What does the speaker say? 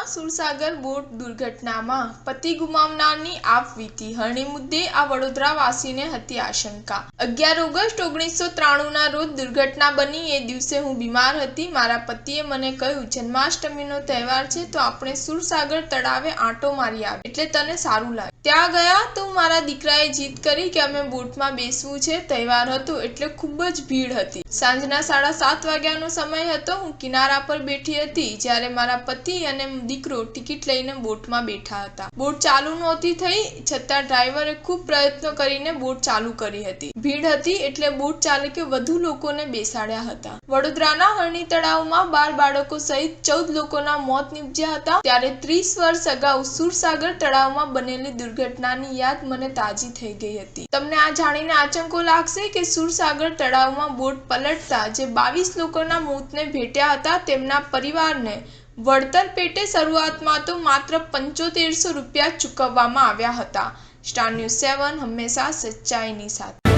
વડોદરામાં સુરસાગર બોટ દુર્ઘટનામાં પતિ ગુમાવનારની આપવીતી હરણી મુદ્દે આ વડોદરાવાસીને હતી આશંકા। 11 ઓગસ્ટ 1993ના રોજ દુર્ઘટના બની। એ દિવસે હું બીમાર હતી। મારા પતિએ મને કહ્યું, જન્માષ્ટમીનો તહેવાર છે તો આપણે સુરસાગર તળાવે આંટો મારી આવીએ, એટલે તને સારું લાગે। ત્યાં ગયા તો મારા દીકરાએ જીદ કરી કે અમે બોટમાં બેસવું છે। તહેવાર હતો એટલે ખૂબ જ ભીડ હતી। સાંજના 7:30 વાગ્યાનો સમય હતો। હું કિનારા પર બેઠી હતી જ્યારે મારા પતિ અને દીકરો ટિકિટ લઈને બોટમાં બેઠા હતા। બોટ ચાલુ નહોતી થઈ છતાં ડ્રાઈવરે ખૂબ પ્રયત્નો કરીને બોટ ચાલુ કરી હતી। ભીડ હતી એટલે બોટ ચાલકે વધુ લોકોને બેસાડ્યા હતા। વડોદરાના હરણી તળાવમાં 12 બાળકો સહિત 14 લોકોના મોત નીપજ્યા હતા। ત્યારે 30 વર્ષ અગાઉ સુરસાગર તળાવમાં બનેલી દુર્ઘટનાની યાદ મને તાજી થઈ ગઈ હતી। તમને આ જાણીને આચંકો લાગશે કે સુરસાગર તળાવમાં બોટ પલટતા જે 22 લોકોના મોતને ભેટ્યા હતા તેમના પરિવારને વળતર પેટે શરૂઆતમાં તો માત્ર 7500 રૂપિયા ચૂકવવામાં આવ્યા હતા। સ્ટાર ન્યૂઝ 7 હંમેશા સચ્ચાઈની સાથે।